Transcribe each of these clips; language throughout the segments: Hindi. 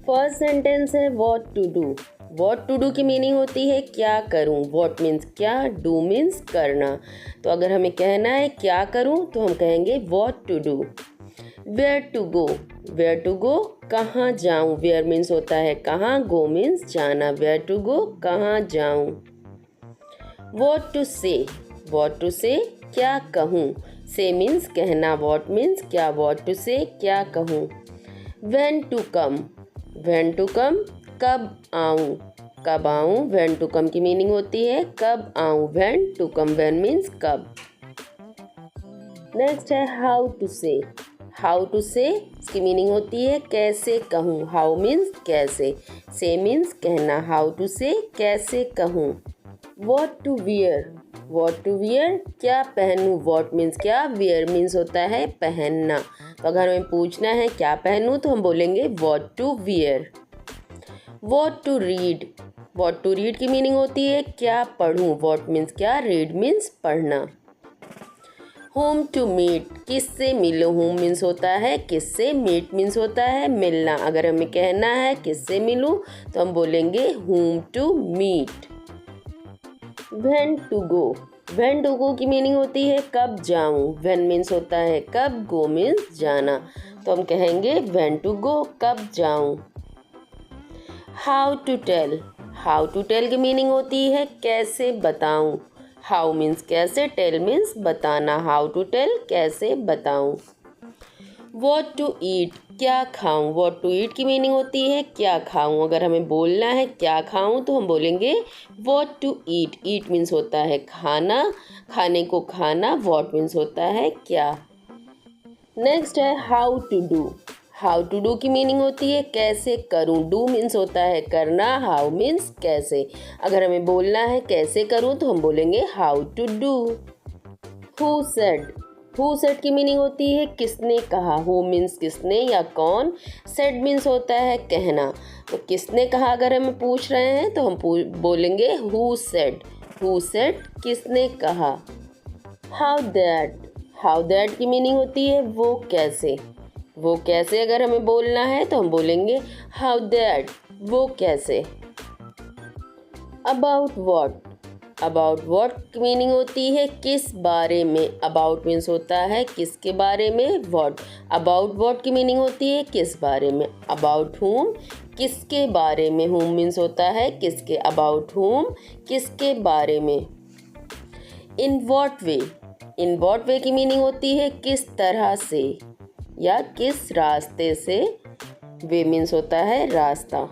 फर्स्ट सेंटेंस है what to do. What to do की मीनिंग होती है क्या करूं। व्हाट मीन्स क्या, डू मीन्स करना। तो अगर हमें कहना है क्या करूं तो हम कहेंगे what to do. Where to go. Where to go कहाँ जाऊं। वेयर मीन्स होता है कहाँ, गो मीन्स जाना। वेयर टू गो कहाँ जाऊं। What to say. What to say क्या कहूँ। से मीन्स कहना, व्हाट मीन्स क्या। व्हाट टू से क्या कहूँ। When to come. When to come कब आऊँ, कब आऊँ। व्हेन टू कम की मीनिंग होती है कब आऊँ। When to come, when means कब। नेक्स्ट है how to say. How to say इसकी मीनिंग होती है कैसे कहूँ। हाउ मीन्स कैसे, से मीन्स कहना। हाउ टू से कैसे कहूँ। What to wear. What to wear क्या पहनूँ। व्हाट मीन्स क्या, वियर मीन्स होता है पहनना। तो अगर हमें पूछना है क्या पहनूँ तो हम बोलेंगे what to wear. What to read. What to read की मीनिंग होती है क्या पढ़ूँ। व्हाट मीन्स क्या, रीड मीन्स पढ़ना। होम टू मीट किससे मिलो। होम मीन्स होता है किससे, मीट मीन्स होता है मिलना। अगर हमें कहना है किससे मिलूं तो हम बोलेंगे whom to meet. When to go. When to go की मीनिंग होती है कब जाऊं। व्हेन मीन्स होता है कब, गो मीन्स जाना। तो हम कहेंगे व्हेन टू गो कब जाऊं। How to tell. How to tell की मीनिंग होती है कैसे बताऊं। हाउ मीन्स कैसे, टेल मीन्स बताना। हाउ टू टेल कैसे बताऊं। व्हाट टू ईट क्या खाऊं। व्हाट टू ईट की मीनिंग होती है क्या खाऊं। अगर हमें बोलना है क्या खाऊं तो हम बोलेंगे what to eat. Eat means होता है खाना, खाने को खाना। व्हाट मीन्स होता है क्या। नेक्स्ट है how to do. How to do की मीनिंग होती है कैसे करूं। डू मीन्स होता है करना, हाउ मीन्स कैसे। अगर हमें बोलना है कैसे करूं तो हम बोलेंगे how to do. Who said. Who said की मीनिंग होती है किसने कहा। हु मीन्स किसने या कौन, सेड मीन्स होता है कहना। तो किसने कहा अगर हमें पूछ रहे हैं तो हम बोलेंगे हु सेड। हु सेड किसने कहा। How that. हाउ दैट की मीनिंग होती है वो कैसे। वो कैसे अगर हमें बोलना है तो हम बोलेंगे हाउ दैट, वो कैसे। About what. अबाउट व्हाट की मीनिंग होती है किस बारे में। अबाउट मीन्स होता है किसके बारे में, व्हाट। अबाउट व्हाट की मीनिंग होती है किस बारे में। अबाउट हुम किसके बारे में। हुम मीन्स होता है किसके। अबाउट हुम किसके बारे में। In what way. In what way की मीनिंग होती है किस तरह से या किस रास्ते से। वे मीन्स होता है रास्ता।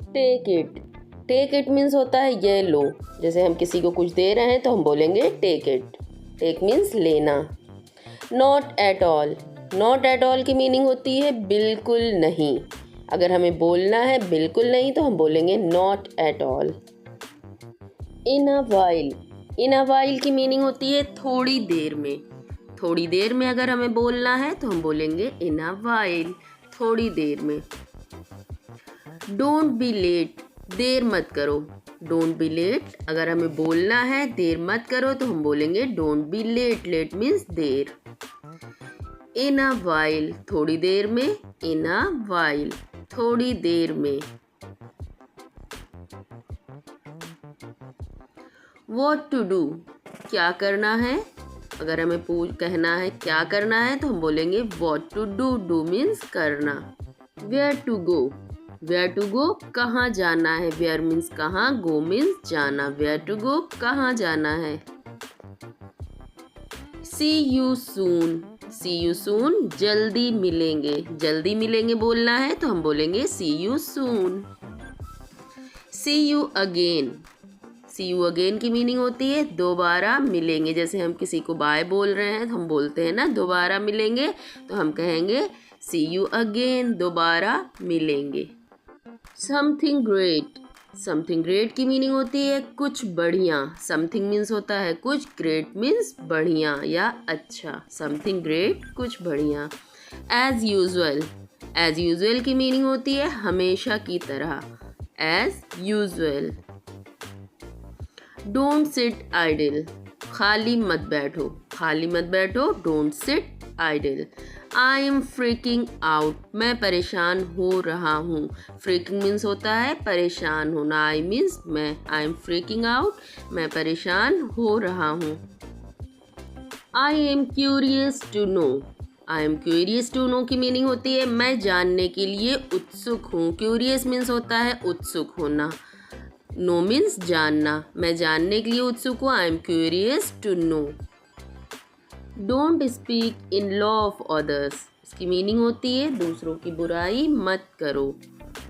Take it. Take it means होता है ये लो। जैसे हम किसी को कुछ दे रहे हैं तो हम बोलेंगे टेक इट। टेक मीन्स लेना। Not at all. Not at all की मीनिंग होती है बिल्कुल नहीं। अगर हमें बोलना है बिल्कुल नहीं तो हम बोलेंगे not at all. In a while. In a while की मीनिंग होती है थोड़ी देर में। थोड़ी देर में अगर हमें बोलना है तो हम बोलेंगे इन अ वाइल, थोड़ी देर में। Don't be late. देर मत करो। डोंट बी लेट अगर हमें बोलना है देर मत करो तो हम बोलेंगे don't be late. Late means देर। इन अ वाइल थोड़ी देर में। इन अ वाइल थोड़ी देर में। व्हाट टू डू क्या करना है। अगर हमें कहना है क्या करना है तो हम बोलेंगे what to do. Do means करना। Where to go. Where to go कहाँ जाना है। वेयर मीन्स कहाँ, गो मीन्स जाना। वेयर टू गो कहाँ जाना है। सी यू सून। सी यू सून जल्दी मिलेंगे। जल्दी मिलेंगे बोलना है तो हम बोलेंगे see you soon. See you again. See you again की मीनिंग होती है दोबारा मिलेंगे। जैसे हम किसी को बाय बोल रहे हैं तो हम बोलते हैं ना दोबारा मिलेंगे, तो हम कहेंगे सी यू अगेन, दोबारा मिलेंगे। Something great. समथिंग ग्रेट की मीनिंग होती है कुछ बढ़िया। समथिंग मीन्स होता है कुछ, ग्रेट मीन्स बढ़िया या अच्छा। समथिंग ग्रेट कुछ बढ़िया। As usual. एज यूजुअल की मीनिंग होती है हमेशा की तरह। As usual. Don't sit idle. खाली मत बैठो। खाली मत बैठो, don't sit idle. I am freaking out. मैं परेशान हो रहा हूँ. Freaking means होता है परेशान होना. I means मैं. I am freaking out. मैं परेशान हो रहा हूँ. I am curious to know. I am curious to know की मीनिंग होती है मैं जानने के लिए उत्सुक हूँ. Curious means होता है उत्सुक होना. नो मीन्स जानना. मैं जानने के लिए उत्सुक हूँ. I am curious to know. Don't speak in low of others. इसकी मीनिंग होती है दूसरों की बुराई मत करो.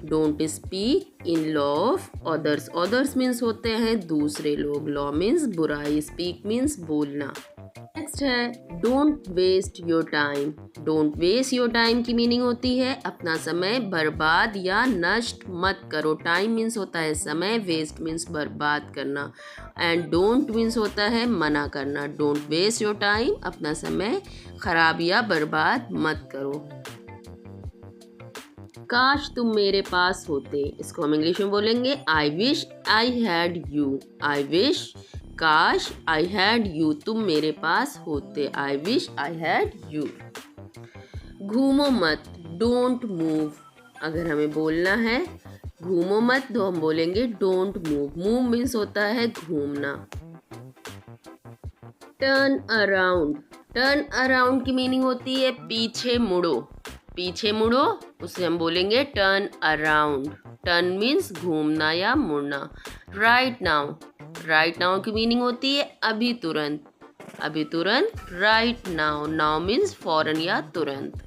Don't speak in low of others. Others means होते हैं दूसरे लोग. लॉ मीन्स बुराई. स्पीक मीन्स बोलना. नेक्स्ट है don't waste your time. Don't waste your time की मीनिंग होती है अपना समय बर्बाद या नष्ट मत करो. टाइम मीन्स होता है समय. वेस्ट मीन्स बर्बाद करना. एंड डोंट मीन्स होता है मना करना. Don't waste your time. अपना समय खराब या बर्बाद मत करो. काश तुम मेरे पास होते. इसको हम इंग्लिश में बोलेंगे I wish I had you. I wish काश आई हैड यू. तुम मेरे पास होते. I wish I had you. घूमो मत. Don't move. अगर हमें बोलना है घूमो मत तो हम बोलेंगे डोंट मूव. मूव मीन्स होता है घूमना. Turn around. टर्न अराउंड की मीनिंग होती है पीछे मुड़ो. पीछे मुड़ो उसे हम बोलेंगे टर्न अराउंड. टर्न मीन्स घूमना या मुड़ना. Right now. राइट नाउ की मीनिंग होती है अभी तुरंत. अभी तुरंत. Right now. नाउ मीन्स फौरन या तुरंत.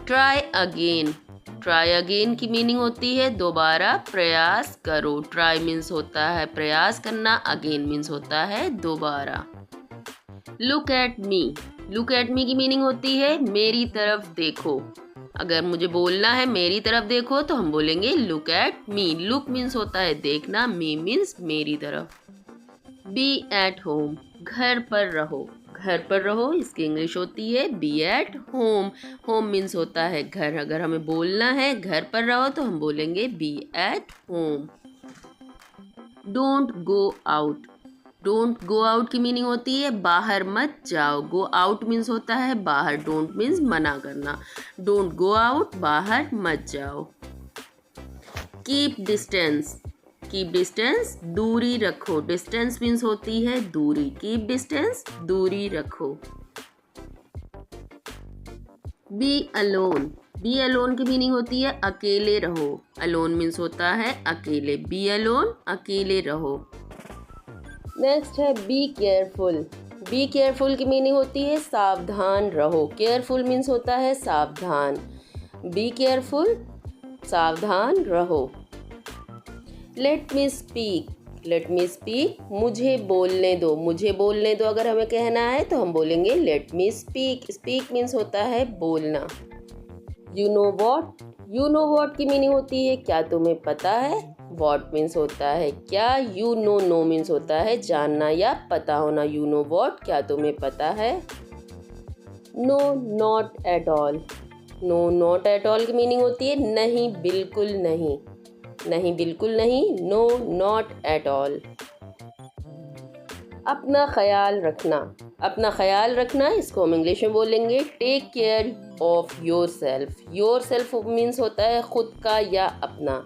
Try again. ट्राई अगेन की मीनिंग होती है दोबारा प्रयास करो. ट्राई मीन्स होता है प्रयास करना. अगेन मीन्स होता है दोबारा. Look at me. Look at मी की मीनिंग होती है मेरी तरफ देखो. अगर मुझे बोलना है मेरी तरफ देखो तो हम बोलेंगे look at me. Look means होता है देखना. मी मीन्स मेरी तरफ. Be at home. घर पर रहो. घर पर रहो इसकी इंग्लिश होती है be at home. Home means होता है घर. अगर हमें बोलना है घर पर रहो तो हम बोलेंगे be at home. Don't go out. Don't go out की मीनिंग होती है बाहर मत जाओ. गो आउट मीन्स होता है बाहर. डोंट मीन्स मना करना. डोंट गो आउट बाहर मत जाओ. Keep distance. कीप डिस्टेंस दूरी रखो. डिस्टेंस मीन्स होती है दूरी. कीप डिस्टेंस दूरी रखो. Be alone. बी अलोन की मीनिंग होती है अकेले रहो. अलोन मीन्स होता है अकेले. बी अलोन अकेले रहो. नेक्स्ट है बी केयरफुल. बी केयरफुल की मीनिंग होती है सावधान रहो. केयरफुल मीन्स होता है सावधान. बी केयरफुल सावधान रहो. Let me speak. Let me speak मुझे बोलने दो. मुझे बोलने दो अगर हमें कहना है तो हम बोलेंगे let me speak. Speak means होता है बोलना. You know what. You know what की मीनिंग होती है क्या तुम्हें पता है. वॉट मीन्स होता है क्या. यू नो नो मीन्स होता है जानना या पता होना. यू नो वॉट क्या तुम्हें पता है. No not at all. No not at all की मीनिंग होती है नहीं बिल्कुल नहीं. नहीं बिल्कुल नहीं. No not at all. अपना ख्याल रखना. अपना ख्याल रखना इसको हम इंग्लिश में बोलेंगे take care of yourself. Yourself means होता है खुद का या अपना.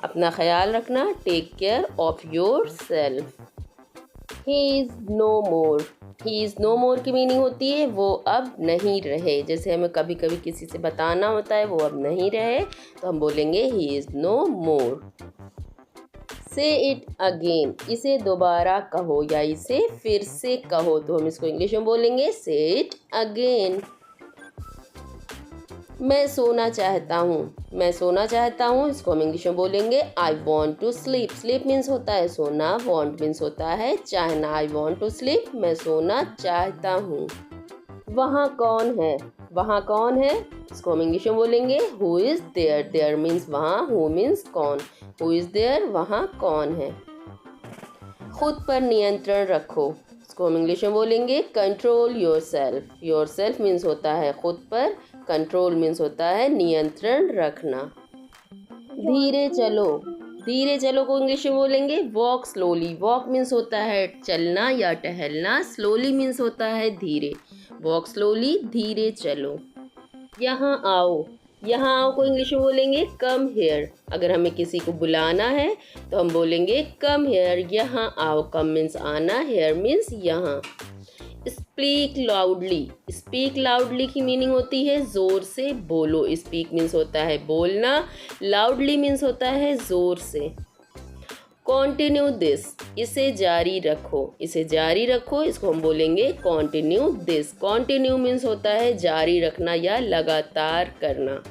अपना ख्याल रखना. Take care of yourself. He is no more. He is no more की मीनिंग होती है वो अब नहीं रहे. जैसे हमें कभी कभी किसी से बताना होता है वो अब नहीं रहे तो हम बोलेंगे ही इज़ नो मोर. से इट अगेन. इसे दोबारा कहो या इसे फिर से कहो तो हम इसको इंग्लिश में बोलेंगे से इट अगेन. मैं सोना चाहता हूँ. मैं सोना चाहता हूँ इसको हम इंग्लिश में बोलेंगे I want to sleep. Sleep means होता है सोना. वॉन्ट मीन्स होता है चाहना. I want to sleep. मैं सोना चाहता हूँ. वहाँ कौन है. वहाँ कौन है इसको हम इंग्लिश में बोलेंगे who is there. There means वहाँ. हु मीन्स कौन. हु इज़ देयर वहाँ कौन है. खुद पर नियंत्रण रखो. इसको हम इंग्लिश में बोलेंगे control your self. Yourself means होता है खुद पर. कंट्रोल मीन्स होता है नियंत्रण रखना. धीरे चलो. धीरे चलो को इंग्लिश में बोलेंगे वॉक स्लोली। वॉक मीन्स होता है चलना या टहलना, स्लोली मीन्स होता है धीरे। वॉक स्लोली, धीरे चलो। यहाँ आओ। यहाँ आओ को इंग्लिश में बोलेंगे कम हेयर। अगर हमें किसी को बुलाना है तो हम बोलेंगे कम हेयर, यहाँ आओ। कम मीन्स आना, हेयर मीन्स यहाँ। Speak loudly. स्पीक लाउडली की मीनिंग होती है ज़ोर से बोलो। स्पीक मीन्स होता है बोलना, लाउडली मीन्स होता है ज़ोर से। कॉन्टिन्यू दिस, इसे जारी रखो। इसे जारी रखो, इसको हम बोलेंगे कॉन्टिन्यू दिस। कॉन्टिन्यू मीन्स होता है जारी रखना या लगातार करना।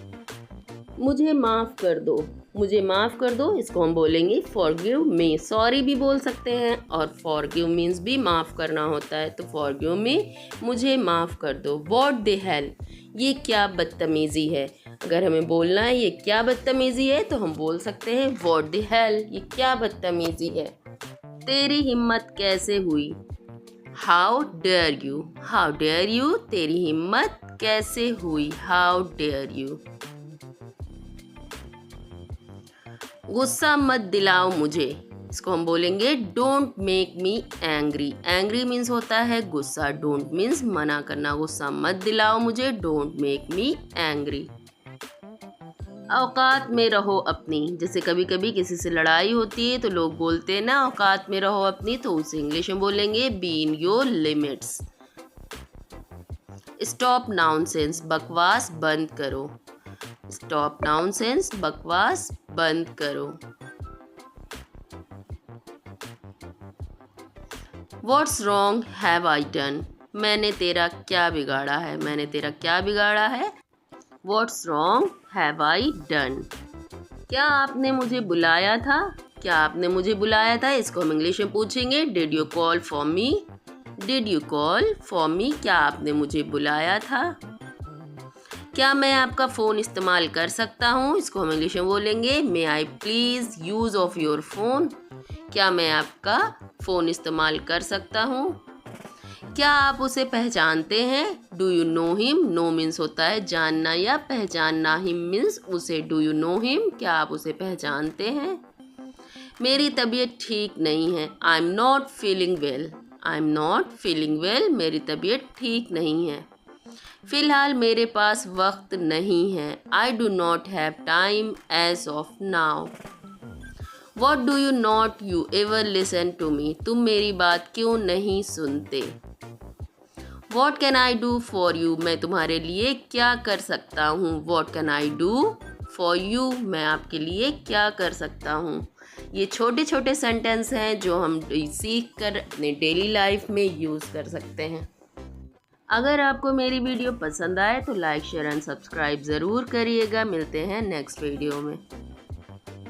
मुझे माफ़ कर दो। मुझे माफ़ कर दो, इसको हम बोलेंगे फॉरगिव मी। सॉरी भी बोल सकते हैं और फॉरगिव मीन्स भी माफ़ करना होता है, तो फॉरगिव मी, मुझे माफ़ कर दो। व्हाट द हेल, ये क्या बदतमीज़ी है। अगर हमें बोलना है ये क्या बदतमीज़ी है तो हम बोल सकते हैं व्हाट द हेल, ये क्या बदतमीज़ी है। तेरी हिम्मत कैसे हुई। How dare you. How dare you, तेरी हिम्मत कैसे हुई। How dare you. गुस्सा मत दिलाओ मुझे, इसको हम बोलेंगे don't make me angry. Angry means होता है गुस्सा, डोंट मीन्स मना करना। गुस्सा मत दिलाओ मुझे, डोंट मेक मी एंग्री। औकात में रहो अपनी। जैसे कभी कभी किसी से लड़ाई होती है तो लोग बोलते हैं ना औकात में रहो अपनी, तो उसे इंग्लिश में बोलेंगे be in your limits. Stop nonsense, बकवास बंद करो। स्टॉप नॉनसेंस, बकवास बंद करो। What's wrong have I done, मैंने तेरा क्या बिगाड़ा है। मैंने तेरा क्या बिगाड़ा है। What's wrong have I done. क्या आपने मुझे बुलाया था। क्या आपने मुझे बुलाया था, इसको हम इंग्लिश में पूछेंगे did you call for me. Did you call for me, क्या आपने मुझे बुलाया था। क्या मैं आपका फ़ोन इस्तेमाल कर सकता हूँ, इसको हम इंग्लिश में बोलेंगे may I please use of your phone. क्या मैं आपका फ़ोन इस्तेमाल कर सकता हूँ। क्या आप उसे पहचानते हैं। Do you know him. Know means होता है जानना या पहचानना, हिम मीन्स उसे। डू यू नो हिम, क्या आप उसे पहचानते हैं। मेरी तबीयत ठीक नहीं है। I am not feeling well. I am not feeling well, मेरी तबीयत ठीक नहीं है। फ़िलहाल मेरे पास वक्त नहीं है। I do not have time as of now. What do you not you ever listen to me, तुम मेरी बात क्यों नहीं सुनते। What can I do for you, मैं तुम्हारे लिए क्या कर सकता हूँ। What can I do for you, मैं आपके लिए क्या कर सकता हूँ। ये छोटे छोटे सेंटेंस हैं जो हम सीख कर अपने डेली लाइफ में यूज़ कर सकते हैं। अगर आपको मेरी वीडियो पसंद आए तो लाइक शेयर एंड सब्सक्राइब ज़रूर करिएगा। मिलते हैं नेक्स्ट वीडियो में।